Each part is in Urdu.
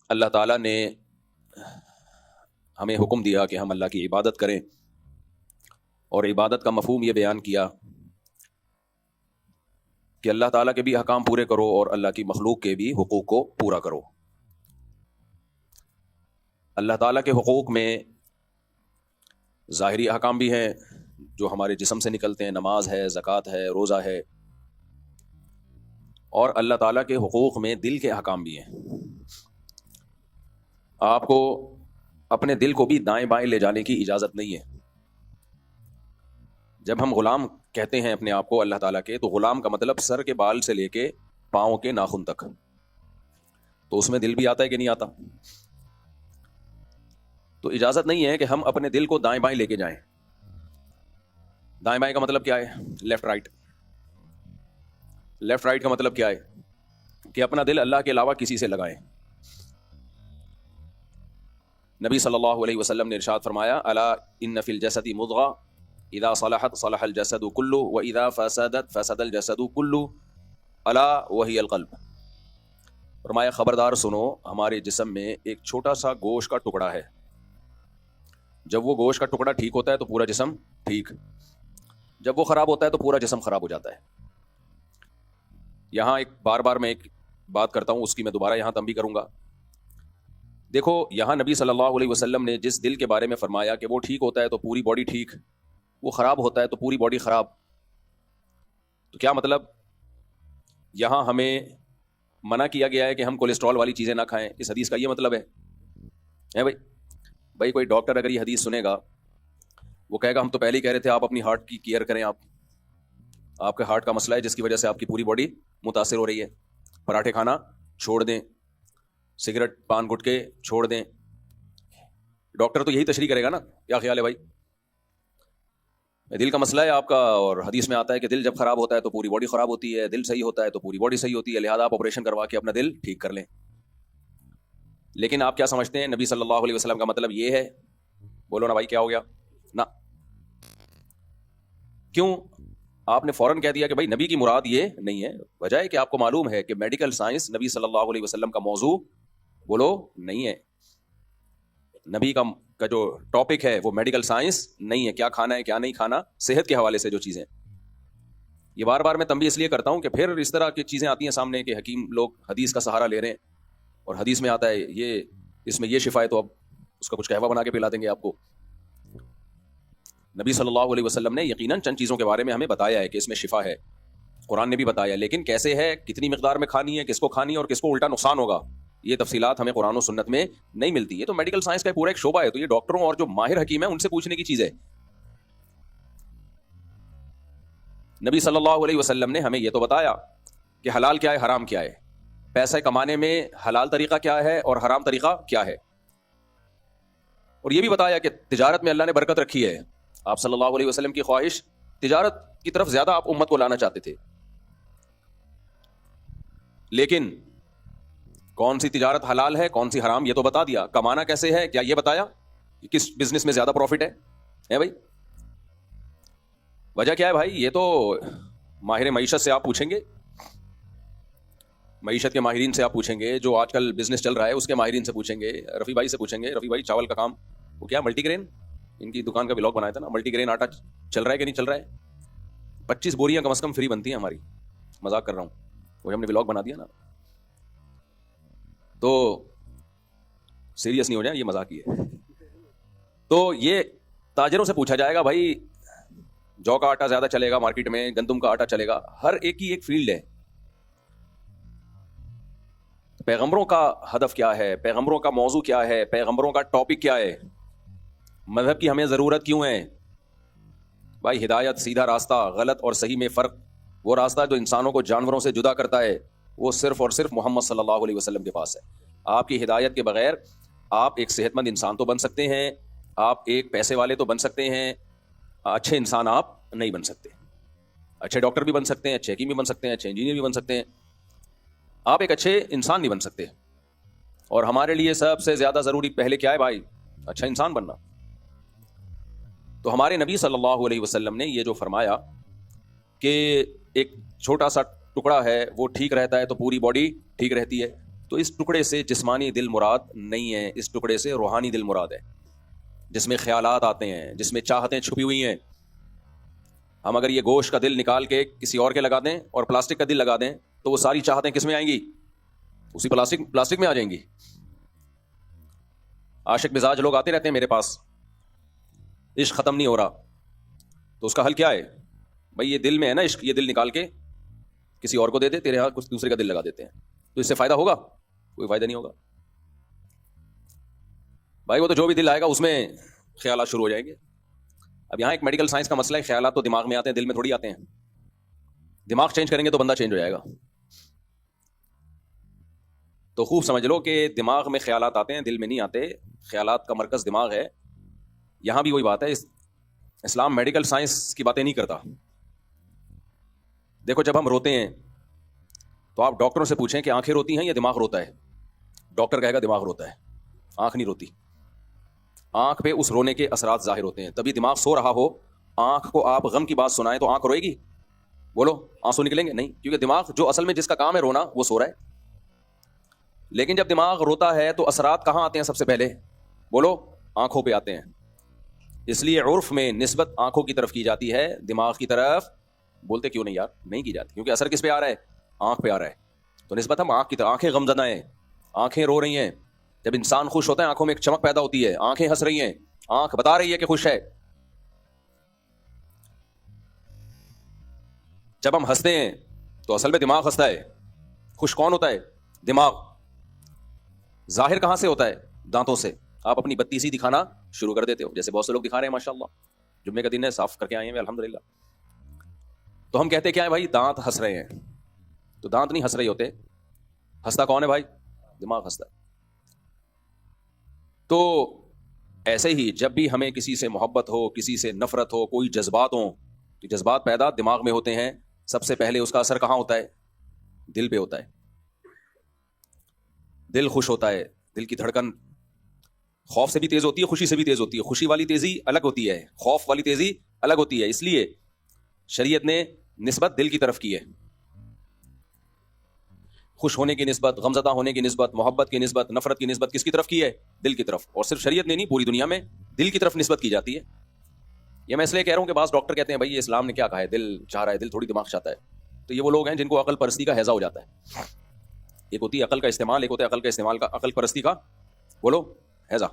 اللہ تعالیٰ نے ہمیں حکم دیا کہ ہم اللہ کی عبادت کریں، اور عبادت کا مفہوم یہ بیان کیا کہ اللہ تعالیٰ کے بھی احکام پورے کرو اور اللہ کی مخلوق کے بھی حقوق کو پورا کرو۔ اللہ تعالیٰ کے حقوق میں ظاہری احکام بھی ہیں جو ہمارے جسم سے نکلتے ہیں، نماز ہے، زکوٰۃ ہے، روزہ ہے، اور اللہ تعالیٰ کے حقوق میں دل کے احکام بھی ہیں۔ آپ کو اپنے دل کو بھی دائیں بائیں لے جانے کی اجازت نہیں ہے۔ جب ہم غلام کہتے ہیں اپنے آپ کو اللہ تعالیٰ کے، تو غلام کا مطلب سر کے بال سے لے کے پاؤں کے ناخن تک، تو اس میں دل بھی آتا ہے کہ نہیں آتا؟ تو اجازت نہیں ہے کہ ہم اپنے دل کو دائیں بائیں لے کے جائیں۔ دائیں بائیں کا مطلب کیا ہے؟ Left right. لیفٹ رائٹ کا مطلب کیا ہے؟ کہ اپنا دل اللہ کے علاوہ کسی سے لگائیں۔ نبی صلی اللہ علیہ وسلم نے ارشاد فرمایا، الا ان فی الجسد مضغہ اذا صلحت صلح الجسد کلہ واذا فسدت فسد الجسد کلہ الا وہی القلب۔ فرمایا خبردار سنو، ہمارے جسم میں ایک چھوٹا سا گوشت کا ٹکڑا ہے، جب وہ گوشت کا ٹکڑا ٹھیک ہوتا ہے تو پورا جسم ٹھیک، جب وہ خراب ہوتا ہے تو پورا جسم خراب ہو جاتا ہے۔ یہاں بار بار میں ایک بات کرتا ہوں، اس کی میں دوبارہ یہاں تنبیہ کروں گا۔ دیکھو یہاں نبی صلی اللہ علیہ وسلم نے جس دل کے بارے میں فرمایا کہ وہ ٹھیک ہوتا ہے تو پوری باڈی ٹھیک، وہ خراب ہوتا ہے تو پوری باڈی خراب، تو کیا مطلب؟ یہاں ہمیں منع کیا گیا ہے کہ ہم کولیسٹرول والی چیزیں نہ کھائیں، اس حدیث کا یہ مطلب ہے بھائی کوئی ڈاکٹر اگر یہ حدیث سنے گا، وہ کہے گا ہم تو پہلے ہی کہہ رہے تھے آپ اپنی ہارٹ کی کیئر کریں، آپ کے ہارٹ کا مسئلہ ہے جس کی وجہ سے آپ کی پوری باڈی متاثر ہو رہی ہے، پراٹھے کھانا چھوڑ دیں، سگریٹ پان گٹکے چھوڑ دیں۔ ڈاکٹر تو یہی تشریح کرے گا نا، کیا خیال ہے بھائی؟ دل کا مسئلہ ہے آپ کا، اور حدیث میں آتا ہے کہ دل جب خراب ہوتا ہے تو پوری باڈی خراب ہوتی ہے، دل صحیح ہوتا ہے تو پوری باڈی صحیح ہوتی ہے، لہذا آپ آپریشن کروا کے اپنا دل ٹھیک کر لیں۔ لیکن آپ کیا سمجھتے ہیں نبی صلی اللہ علیہ وسلم کا مطلب یہ ہے؟ بولو نا بھائی، کیا ہو گیا نا؟ کیوں آپ نے فوراً کہہ دیا کہ بھائی نبی کی مراد یہ نہیں ہے؟ وجہ ہے کہ آپ کو معلوم ہے کہ میڈیکل سائنس نبی صلی اللہ علیہ وسلم کا موضوع بولو نہیں ہے۔ نبی کا جو ٹاپک ہے وہ میڈیکل سائنس نہیں ہے، کیا کھانا ہے کیا نہیں کھانا، صحت کے حوالے سے جو چیزیں، یہ بار بار میں تنبیہ اس لیے کرتا ہوں کہ پھر اس طرح کی چیزیں آتی ہیں سامنے کہ حکیم لوگ حدیث کا سہارا لے رہے ہیں، اور حدیث میں آتا ہے یہ اس میں یہ شفا ہے، تو اب اس کا کچھ قہوہ بنا کے پلا دیں گے آپ کو۔ نبی صلی اللہ علیہ وسلم نے یقیناً چند چیزوں کے بارے میں ہمیں بتایا ہے کہ اس میں شفا ہے، قرآن نے بھی بتایا، لیکن کیسے ہے، کتنی مقدار میں کھانی ہے، کس کو کھانی ہے، اور کس کو الٹا نقصان ہوگا، یہ تفصیلات ہمیں قرآن و سنت میں نہیں ملتی۔ یہ تو میڈیکل سائنس کا پورا ایک شعبہ ہے، تو یہ ڈاکٹروں اور جو ماہر حکیم ہیں ان سے پوچھنے کی چیز ہے۔ نبی صلی اللہ علیہ وسلم نے ہمیں یہ تو بتایا کہ حلال کیا ہے، حرام کیا ہے، پیسے کمانے میں حلال طریقہ کیا ہے اور حرام طریقہ کیا ہے، اور یہ بھی بتایا کہ تجارت میں اللہ نے برکت رکھی ہے۔ آپ صلی اللہ علیہ وسلم کی خواہش تجارت کی طرف زیادہ آپ امت کو لانا چاہتے تھے، لیکن کون سی تجارت حلال ہے کون سی حرام یہ تو بتا دیا، کمانا کیسے ہے کیا یہ بتایا، کس بزنس میں زیادہ پروفٹ ہے بھائی؟ وجہ کیا ہے بھائی؟ یہ تو ماہر معیشت سے آپ پوچھیں گے، معیشت کے ماہرین سے آپ پوچھیں گے، جو آج کل بزنس چل رہا ہے اس کے ماہرین سے پوچھیں گے، رفیع بھائی سے پوچھیں گے، رفیع بھائی چاول کا کام وہ کیا ملٹی گرین، ان کی دکان کا ولاگ بنایا تھا نا، ملٹی گرین آٹا چل رہا ہے کہ نہیں چل رہا ہے؟ 25 بوریاں کم از کم فری بنتی ہیں ہماری، مذاق کر رہا ہوں، وہی ہم نے ولاگ بنا دیا نا، تو سیریس نہیں ہو جائیں، یہ مذاق ہی ہے۔ تو یہ تاجروں سے پوچھا جائے گا بھائی جو کا آٹا زیادہ چلے گا مارکیٹ میں، گندم کا آٹا چلے گا، ہر ایک کی ایک فیلڈ ہے۔ پیغمبروں کا ہدف کیا ہے، پیغمبروں کا موضوع کیا ہے، پیغمبروں کا ٹاپک کیا ہے، مذہب کی ہمیں ضرورت کیوں ہے؟ بھائی ہدایت، سیدھا راستہ، غلط اور صحیح میں فرق، وہ راستہ جو انسانوں کو جانوروں سے جدا کرتا ہے، وہ صرف اور صرف محمد صلی اللہ علیہ وسلم کے پاس ہے۔ آپ کی ہدایت کے بغیر آپ ایک صحت مند انسان تو بن سکتے ہیں، آپ ایک پیسے والے تو بن سکتے ہیں، اچھے انسان آپ نہیں بن سکتے۔ اچھے ڈاکٹر بھی بن سکتے ہیں، اچھے حکیم بھی بن سکتے ہیں، اچھے انجینئر بھی بن سکتے ہیں، آپ ایک اچھے انسان نہیں بن سکتے۔ اور ہمارے لیے سب سے زیادہ ضروری پہلے کیا ہے بھائی؟ اچھا انسان بننا۔ تو ہمارے نبی صلی اللہ علیہ وسلم نے یہ جو فرمایا کہ ایک چھوٹا سا ٹکڑا ہے وہ ٹھیک رہتا ہے تو پوری باڈی ٹھیک رہتی ہے، تو اس ٹکڑے سے جسمانی دل مراد نہیں ہے، اس ٹکڑے سے روحانی دل مراد ہے، جس میں خیالات آتے ہیں، جس میں چاہتیں چھپی ہوئی ہیں. ہم اگر یہ گوشت کا دل نکال کے کسی اور کے لگا دیں اور پلاسٹک کا دل لگا دیں تو وہ ساری چاہتیں کس میں آئیں گی؟ اسی پلاسٹک میں آ جائیں گی. عاشق مزاج لوگ آتے رہتے ہیں میرے پاس، عشق ختم نہیں ہو رہا، تو اس کا حل کیا ہے؟ بھائی یہ دل میں ہے نا عشق، یہ دل نکال کے کسی اور کو دے دے، تیرے یہاں کچھ دوسرے کا دل لگا دیتے ہیں. تو اس سے فائدہ ہوگا؟ کوئی فائدہ نہیں ہوگا بھائی. وہ تو جو بھی دل آئے گا اس میں خیالات شروع ہو جائیں گے. اب یہاں ایک میڈیکل سائنس کا مسئلہ ہے، خیالات تو دماغ میں آتے ہیں، دل میں تھوڑی آتے ہیں. دماغ چینج کریں گے تو بندہ چینج ہو جائے گا. تو خوب سمجھ لو کہ دماغ میں خیالات آتے ہیں، دل میں نہیں آتے. خیالات کا مرکز دماغ ہے. یہاں بھی وہی بات ہے، اسلام میڈیکل سائنس کی باتیں نہیں کرتا. دیکھو جب ہم روتے ہیں تو آپ ڈاکٹروں سے پوچھیں کہ آنکھیں روتی ہیں یا دماغ روتا ہے؟ ڈاکٹر کہے گا دماغ روتا ہے، آنکھ نہیں روتی. آنکھ پہ اس رونے کے اثرات ظاہر ہوتے ہیں. تبھی دماغ سو رہا ہو، آنکھ کو آپ غم کی بات سنائیں تو آنکھ روئے گی؟ بولو آنسو نکلیں گے؟ نہیں، کیونکہ دماغ جو اصل میں جس کا کام ہے رونا وہ سو رہا ہے. لیکن جب دماغ روتا ہے تو اثرات کہاں آتے ہیں سب سے پہلے؟ بولو آنکھوں پہ آتے ہیں. اس لیے عرف میں نسبت آنکھوں کی طرف کی جاتی ہے، دماغ کی طرف بولتے کیوں نہیں یار؟ نہیں کی جاتی، کیونکہ اثر کس پہ آ رہا ہے؟ آنکھ پہ آ رہا ہے. تو نسبت ہم آنکھ کی طرف. آنکھیں غمزدہ ہیں، آنکھیں رو رہی ہیں. جب انسان خوش ہوتا ہے آنکھوں میں ایک چمک پیدا ہوتی ہے، آنکھیں ہنس رہی ہیں، آنکھ بتا رہی ہے کہ خوش ہے. جب ہم ہنستے ہیں تو اصل میں دماغ ہنستا ہے. خوش کون ہوتا ہے؟ دماغ. ظاہر کہاں سے ہوتا ہے؟ دانتوں سے. آپ اپنی بتی سی دکھانا شروع کر دیتے ہو، جیسے بہت سے لوگ دکھا رہے ہیں ماشاءاللہ، جمعے کا دن ہے صاف کر کے آئے ہیں الحمدللہ. تو ہم کہتے کیا ہے بھائی؟ دانت ہنس رہے ہیں. تو دانت نہیں ہنس رہے ہوتے، ہنستا کون ہے بھائی؟ دماغ ہنستا ہے. تو ایسے ہی جب بھی ہمیں کسی سے محبت ہو، کسی سے نفرت ہو، کوئی جذبات ہوں، تو جذبات پیدا دماغ میں ہوتے ہیں. سب سے پہلے اس کا اثر کہاں ہوتا ہے؟ دل پہ ہوتا ہے. دل خوش ہوتا ہے، دل کی دھڑکن خوف سے بھی تیز ہوتی ہے، خوشی سے بھی تیز ہوتی ہے. خوشی والی تیزی الگ ہوتی ہے، خوف والی تیزی الگ ہوتی ہے. اس لیے شریعت نے نسبت دل کی طرف کی ہے. خوش ہونے کی نسبت، غمزدہ ہونے کی نسبت، محبت کی نسبت، نفرت کی نسبت کس کی طرف کی ہے؟ دل کی طرف. اور صرف شریعت نے نہیں، پوری دنیا میں دل کی طرف نسبت کی جاتی ہے. یہ میں اس لیے کہہ رہا ہوں کہ بعض ڈاکٹر کہتے ہیں بھائی یہ اسلام نے کیا کہا ہے، دل چاہ رہا ہے، دل تھوڑی دماغ چاہتا ہے. تو یہ وہ لوگ ہیں جن کو عقل پرستی کا ہیضہ ہو جاتا ہے. ایک ہوتی ہے عقل کا استعمال، ایک ہوتا ہے عقل کا استعمال کا عقل پرستی کا بولو ہیضہ.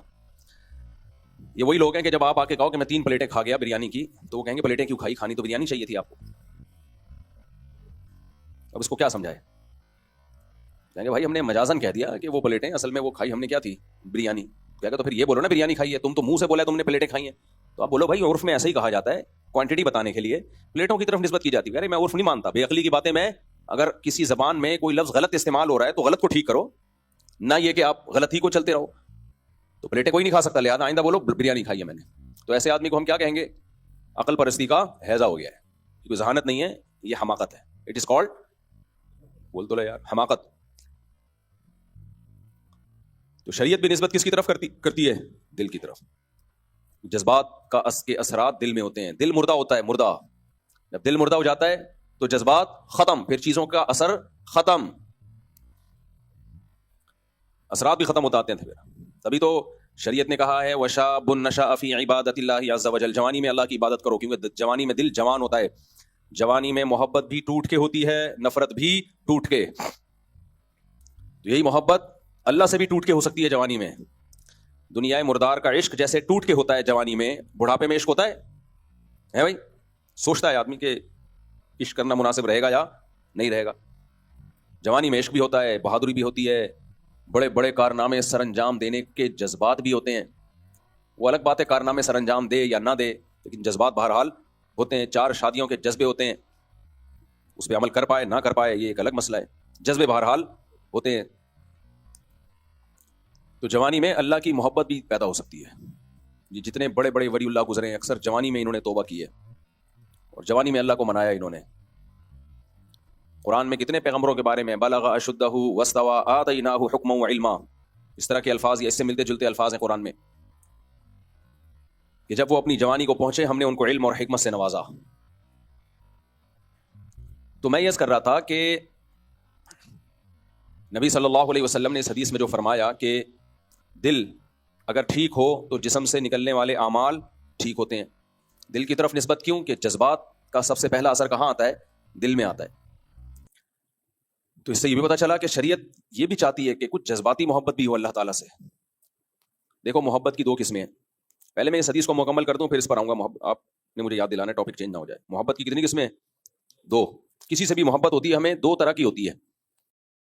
یہ وہی لوگ ہیں کہ جب آپ آ کے کہو کہ میں 3 پلیٹیں کھا گیا بریانی کی، تو وہ کہیں گے پلیٹیں کیوں کھائی؟ کھانی تو بریانی چاہیے تھی آپ کو. اب اس کو کیا سمجھائے؟ کہیں گے بھائی ہم نے مجازن کہہ دیا کہ وہ پلیٹیں اصل میں وہ کھائی ہم نے کیا تھی؟ بریانی. کہہ گا تو پھر یہ بولو نا بریانی کھائی ہے، تم تو منہ سے بولا تم نے پلیٹیں کھائی ہیں. تو آپ بولو بھائی عرف میں ایسا ہی کہا جاتا ہے، کوانٹٹی بتانے کے لیے پلیٹوں کی طرف نسبت کی جاتی ہے. ارے میں عرف نہیں مانتا، بے عقلی کی باتیں. میں اگر کسی زبان میں کوئی لفظ غلط استعمال ہو رہا ہے تو غلط کو ٹھیک کرو، نہ یہ کہ آپ غلط ہی کو چلتے رہو. تو پلیٹیں کوئی نہیں کھا سکتا، لہٰذا آئندہ بولو بریانی کھائی ہے میں نے. تو ایسے آدمی کو ہم کیا کہیں گے؟ عقل پرستی کا ہیضہ ہو گیا ہے. کوئی ذہانت نہیں ہے، یہ حماقت ہے. اٹ از کالڈ، بول تو لے یار، حماقت. تو شریعت بھی نسبت کس کی طرف کرتی ہے؟ دل کی طرف. جذبات کے اثرات دل میں ہوتے ہیں. دل مردہ ہوتا ہے، مردہ. جب دل مردہ ہو جاتا ہے تو جذبات ختم، پھر چیزوں کا اثر ختم، اثرات بھی ختم ہو جاتے ہیں. تبھی تو شریعت نے کہا ہے وَشَابٌ نَشَأَ فِي عِبَادَةِ اللَّهِ عَزَّ وَجَلَّ، جوانی میں اللہ کی عبادت کرو، کیونکہ جوانی میں دل جوان ہوتا ہے. جوانی میں محبت بھی ٹوٹ کے ہوتی ہے، نفرت بھی ٹوٹ کے. تو یہی محبت اللہ سے بھی ٹوٹ کے ہو سکتی ہے جوانی میں. دنیا مردار کا عشق جیسے ٹوٹ کے ہوتا ہے جوانی میں، بڑھاپے میں عشق ہوتا ہے بھائی. سوچتا ہے آدمی کہ عشق کرنا مناسب رہے گا یا نہیں رہے گا. جوانی میں عشق بھی ہوتا ہے، بہادری بھی ہوتی ہے، بڑے بڑے کارنامے سر انجام دینے کے جذبات بھی ہوتے ہیں. وہ الگ بات ہے کارنامے سر انجام دے یا نہ دے، لیکن جذبات بہرحال ہوتے ہیں. 4 شادیوں کے جذبے ہوتے ہیں، اس پہ عمل کر پائے نہ کر پائے یہ ایک الگ مسئلہ ہے. جذبے بہرحال ہوتے ہیں. تو جوانی میں اللہ کی محبت بھی پیدا ہو سکتی ہے. یہ جتنے بڑے بڑے ولی اللہ گزرے ہیں اکثر جوانی میں انہوں نے توبہ کی ہے اور جوانی میں اللہ کو منایا انہوں نے. قرآن میں کتنے پیغمبروں کے بارے میں بلغ اشدہ واستوى آتیناہ حکما وعلما، اس طرح کے الفاظ، یا اس سے ملتے جلتے الفاظ ہیں قرآن میں کہ جب وہ اپنی جوانی کو پہنچے ہم نے ان کو علم اور حکمت سے نوازا. تو میں یہ کر رہا تھا کہ نبی صلی اللہ علیہ وسلم نے اس حدیث میں جو فرمایا کہ دل اگر ٹھیک ہو تو جسم سے نکلنے والے اعمال ٹھیک ہوتے ہیں. دل کی طرف نسبت کیوں؟ کہ جذبات کا سب سے پہلا اثر کہاں آتا ہے؟ دل میں آتا ہے. تو اس سے یہ بھی پتا چلا کہ شریعت یہ بھی چاہتی ہے کہ کچھ جذباتی محبت بھی ہو اللہ تعالیٰ سے. دیکھو محبت کی دو قسمیں ہیں. پہلے میں اس حدیث کو مکمل کر دوں پھر اس پر آؤں گا. آپ نے مجھے یاد دلانا ہے ٹاپک چینج نہ ہو جائے. محبت کی کتنی قسمیں ہیں؟ دو. کسی سے بھی محبت ہوتی ہے ہمیں دو طرح کی ہوتی ہے.